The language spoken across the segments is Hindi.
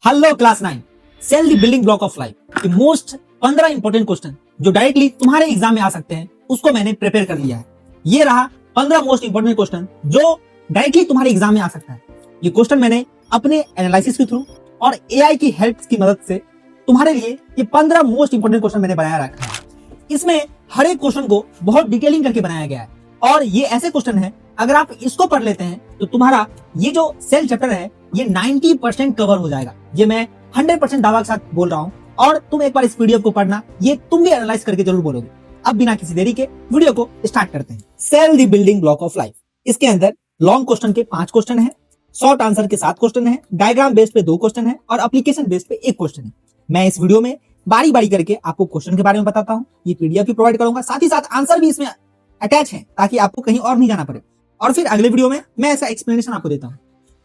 Hello class 9, cell the building block of life. Most 15 important question जो डायरेक्टली तुम्हारे एग्जाम में आ सकते हैं उसको मैंने प्रिपेयर कर लिया है। ये रहा 15 मोस्ट इंपॉर्टेंट क्वेश्चन जो डायरेक्टली तुम्हारे एग्जाम में आ सकता है। ये क्वेश्चन मैंने अपने एनालिसिस के थ्रू और एआई की हेल्प की मदद से तुम्हारे लिए ये 15 मोस्ट इंपॉर्टेंट क्वेश्चन मैंने बनाया रखा है। इसमें हर एक क्वेश्चन को बहुत डिटेलिंग करके बनाया गया है और ये ऐसे क्वेश्चन है अगर आप इसको पढ़ लेते हैं तो तुम्हारा ये जो सेल चैप्टर है ये 90% कवर हो जाएगा। ये मैं 100% दावा के साथ बोल रहा हूं और तुम एक बार इस पीडीएफ को पढ़ना, ये तुम भी एनालाइज करके जरूर बोलोगे। अब बिना किसी देरी के वीडियो को स्टार्ट करते हैं। Cell the building block of life. इसके अंदर लॉन्ग क्वेश्चन के 5 क्वेश्चन है, शॉर्ट आंसर के 7 क्वेश्चन है, डायग्राम बेस्ड पे 2 क्वेश्चन है और एप्लीकेशन बेस्ड पे 1 क्वेश्चन है। मैं इस वीडियो में बारी बारी करके आपको क्वेश्चन के बारे में बताता हूँ, ये पीडीएफ भी प्रोवाइड करूंगा, साथ ही साथ आंसर भी इसमें अटैच है ताकि आपको कहीं और नहीं जाना पड़े। और फिर अगले वीडियो में मैं ऐसा एक्सप्लेनेशन आपको देता हूँ।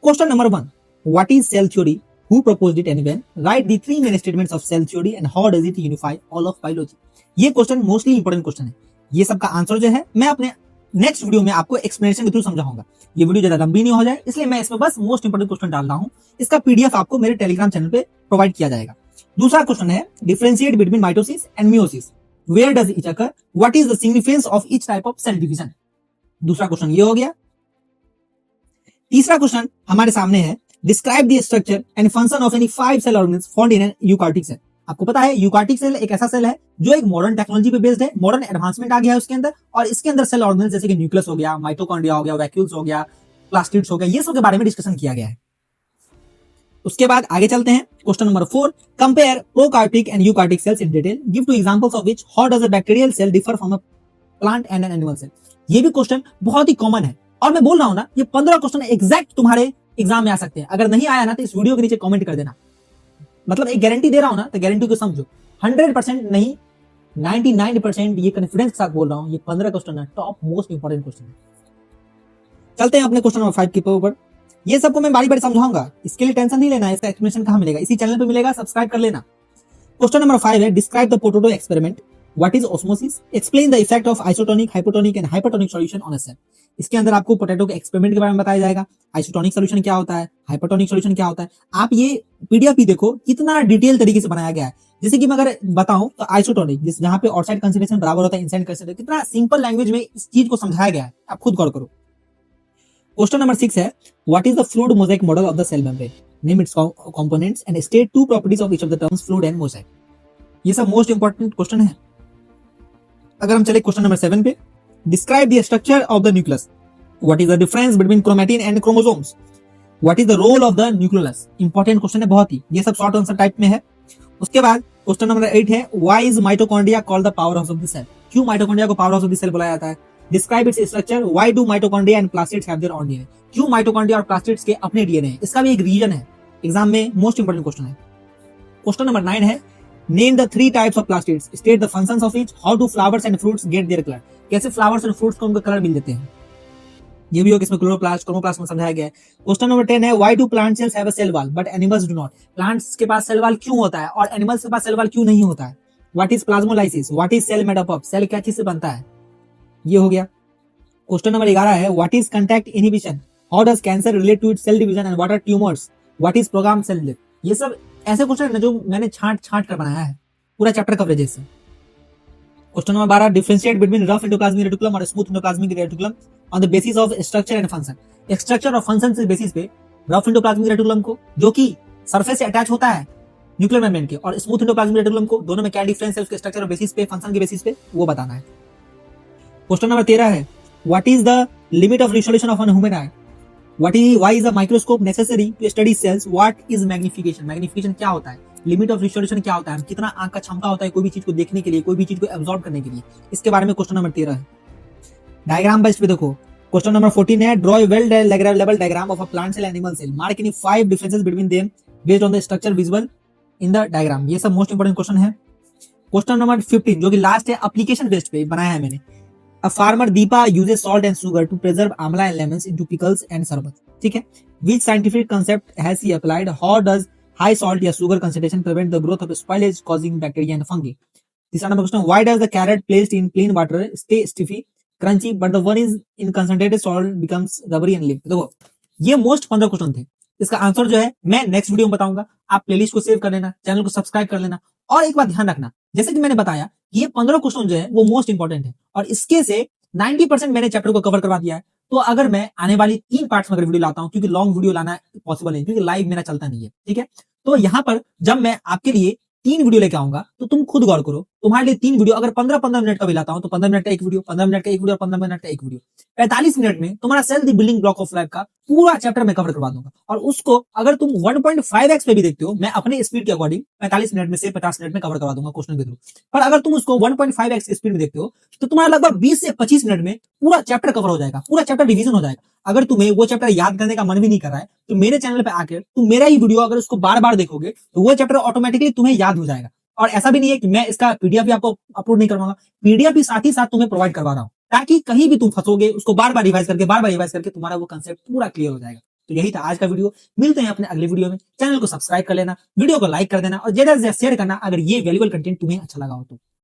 Question number 1, what is cell theory, who proposed it and when, write the 3 main statements of cell theory and how does it unify all of biology। ये क्वेश्चन मोस्टली इंपोर्टेंट क्वेश्चन है। ये सब का आंसर जो है मैं अपने नेक्स्ट वीडियो में आपको एक्सप्लेनेशन के थ्रू समझाऊंगा। ये वीडियो ज्यादा लंबी नहीं हो जाए इसलिए मैं इसमें बस मोस्ट इंपोर्टेंट क्वेश्चन डाल रहा हूँ। इसका पीडीएफ आपको मेरे टेलीग्राम चैनल पे प्रोवाइड किया जाएगा। दूसरा क्वेश्चन है differentiate between mitosis and meiosis, where does each occur, what is the significance of each type of cell division. दूसरा क्वेश्चन ये हो गया। तीसरा क्वेश्चन हमारे सामने है describe the structure and function of any 5 cell organelles found in an eukaryotic cell. आपको पता है यूकार्टिक सेल एक ऐसा सेल है जो एक मॉडर्न टेक्नोलॉजी पे बेस्ड है, मॉडर्न एडवांसमेंट आ गया है उसके अंदर और इसके अंदर सेल ऑर्गेनेल्स जैसे कि न्यूक्लियस हो गया, माइटोकॉन्ड्रिया हो गया, वैक्यूल्स हो गया, प्लास्टिड्स हो गया, ये सब के बारे में डिस्कशन किया गया है। उसके बाद आगे चलते हैं। Question number 4, compare prokaryotic and eukaryotic cells in detail, give 2 examples of which how does a bacterial cell differ from a plant and an animal cell. ये भी क्वेश्चन बहुत ही कॉमन है और मैं बोल रहा हूं ना ये 15 क्वेश्चन एग्जैक्ट तुम्हारे एग्जाम में आ सकते हैं। अगर नहीं आया ना तो इस वीडियो के नीचे कमेंट कर देना। मतलब एक गारंटी दे रहा हूं ना तो गारंटी को समझो। 100% नहीं 99% ये कॉन्फिडेंस के साथ बोल रहा हूं। ये 15 क्वेश्चन है टॉप मोस्ट इंपोर्टेंट क्वेश्चन है। चलते हैं अपने क्वेश्चन नंबर 5 के ऊपर। ये सबको मैं बारी बारी समझाऊंगा, इसके लिए टेंशन नहीं लेना है। इसका एक्सप्लेनेशन कहां मिलेगा, इसी चैनल पे मिलेगा, सब्सक्राइब कर लेना। क्वेश्चन नंबर 5 है describe the potato experiment, what is osmosis, explain the effect of isotonic, hypotonic and hypertonic solution on a cell. इसके अंदर आपको पोटैटो के एक्सपेरिमेंट के बारे में बताया जाएगा, आइसोटोनिक सॉल्यूशन क्या होता है, हाइपरटोनिक सॉल्यूशन क्या होता है। आप ये पीडीएफ भी देखो कितना डिटेल तरीके से बनाया गया है। जैसे कि मैं अगर बताऊं तो आइसोटोनिक जहां पे आउटसाइड कंसंट्रेशन बराबर होता है इनसाइड कंसंट्रेशन, कितना सिंपल लैंग्वेज में इस चीज को समझाया गया है, आप खुद गौर करो। क्वेश्चन नंबर 6 है what is the fluid mosaic model of the cell membrane, name its components and state 2 properties of each of the terms fluid and mosaic. ये सब मोस्ट इंपोर्टेंट क्वेश्चन है। अगर हम चले क्वेश्चन नंबर 7 पे, describe the structure of the nucleus, what is the difference between chromatin and chromosomes, what is the role of the nucleus. Important question है बहुत ही, ये सब शॉर्ट आंसर टाइप में है। उसके बाद क्वेश्चन नंबर 8 है why is mitochondria called the power house of the cell, क्यों माइटोकॉन्ड्रिया को power house of the cell बुलाया जाता है। Describe its structure, why do mitochondria and plastids have their own DNA, क्यों माइटोकॉन्ड्रिया और प्लास्टिड्स के अपने डीएनए है। इसका भी एक रीजन है, एग्जाम में मोस्ट इंपोर्टेंट क्वेश्चन है। क्वेश्चन नंबर 9 है name the 3 types of plastids, state the functions of each, how do flowers and fruits get their colour, कैसे फ्लावर्स और फ्रूट्स को उनका कलर मिल देते हैं। ये भी होगा इसमें क्लोरोप्लास्ट क्रोमोप्लास्ट में समझाया गया है। क्वेश्चन नंबर 10 है why do plant cells have a cell wall but animals do not, plants के पास सेल वॉल क्यों होता है और एनिमल्स के पास सेल वॉल क्यों नहीं होता है। What is plasmolysis, what is cell made up of, cell क्या चीज से बनता है, ये हो गया। क्वेश्चन नंबर 11 है what is contact inhibition, how does cancer relate to its cell division and what are tumours, what is programme cell death. ये सब ऐसे क्वेश्चन है जो मैंने छांट छांट कर बनाया है पूरा चैप्टर कवरेज से। Question number 12 differentiate between rough endoplasmic reticulum और smooth endoplasmic reticulum on the basis of structure and function, structure और फंक्शन के बेसिस पे रफ एंडोप्लाज्मिक रेटिकुलम को जो कि सरफेस से अटैच होता है न्यूक्लियर मेम्ब्रेन के और स्मूथ एंडोप्लाज्मिक रेटिकुलम को, दोनों में क्या डिफरेंस है उसके स्ट्रक्चर और बेसिस पे, फंक्शन के बेसिस पे, वो बताना है। क्वेश्चन नंबर 13 है what is the limit of resolution of an human eye, why is a microscope necessary to study cells, what is magnification, magnification क्या होता है, लिमिट ऑफ रिजोल्यूशन क्या होता है, कितना आंख का क्षमता होता है कोई भी चीज को देखने के लिए, कोई भी चीज को एब्जॉर्ब करने के लिए, इसके बारे में क्वेश्चन नंबर 13 है। डायग्राम बेस्ड पे देखो क्वेश्चन नंबर 14 है ड्रॉ वेल लेवल diagram of a plant cell animal cell, mark any 5 differences between them based on the structure visible in the diagram. ये सब मोस्ट इंपोर्टेंट क्वेश्चन है। क्वेश्चन नंबर 15 जो कि लास्ट है, एप्लीकेशन बेस्ड पे बनाया है मैंने। A farmer Deepa uses salt and sugar to preserve amla and lemons into pickles and sarbat. ठीक है, which scientific concept has he applied? How does high salt या sugar concentration prevent the growth of spoilage causing bacteria and fungi? तीसरा number question, why does the carrot placed in plain water stay stiffy, crunchy, but the one is in concentrated salt becomes rubbery and limp? देखो ये मोस्ट 15 क्वेश्चन थे इसका आंसर जो है मैं नेक्स्ट वीडियो में बताऊंगा। आप प्लेलिस्ट को सेव कर लेना, चैनल को सब्सक्राइब कर लेना। और एक बात ध्यान रखना, जैसे कि मैंने बताया ये 15 क्वेश्चन जो है वो मोस्ट इंपॉर्टेंट है और इसके से 90% मैंने चैप्टर को कवर करवा दिया है। तो अगर मैं आने वाली 3 पार्ट्स में अगर वीडियो लाता हूं, क्योंकि लॉन्ग वीडियो लाना पॉसिबल है क्योंकि लाइव मेरा चलता नहीं है, ठीक है। तो यहाँ पर जब मैं आपके लिए 3 वीडियो लेके आऊंगा तो तुम खुद गौर करो, तुम्हारे लिए 3 वीडियो अगर 15-15 मिनट का भी लाता हूं तो 15 मिनट का एक वीडियो, 15 मिनट का एक वीडियो और 15 मिनट का एक वीडियो, 45 मिनट में तुम्हारा self the building block of life का पूरा चैप्टर मैं कवर करवा दूंगा। और उसको अगर तुम 1.5x पे भी देखते हो, मैं अपने स्पीड के अकॉर्डिंग 45 मिनट में से 50 मिनट में कवर करवा दूंगा क्वेश्चन के थ्रू। पर अगर तुम उसको 1.5x स्पीड में देखते हो तो तुम्हारा लगभग 20 से 25 मिनट में पूरा चैप्टर कवर हो जाएगा, पूरा चैप्टर रिवीजन हो जाएगा। अगर तुम्हें वो चैप्टर याद करने का मन भी नहीं कर रहा है तो मेरे चैनल पे आकर तुम मेरा ही वीडियो अगर उसको बार बार देखोगे तो वो चैप्टर ऑटोमेटिकली तुम्हें याद हो जाएगा। और ऐसा भी नहीं है कि मैं इसका पीडीएफ भी आपको अपलोड नहीं करवाऊंगा, पीडीएफ भी साथ ही साथ तुम्हें प्रोवाइड करवा रहा हूं ताकि कहीं भी तुम फंसोगे उसको बार बार रिवाइज करके तुम्हारा वो कंसेप्ट पूरा क्लियर हो जाएगा। तो यही था आज का वीडियो, मिलते हैं अपने अगले वीडियो में। चैनल को सब्सक्राइब कर लेना, वीडियो को लाइक कर देना और ज्यादा से ज्यादा शेयर करना अगर ये वैल्यूएबल कंटेंट तुम्हें अच्छा लगा हो तो।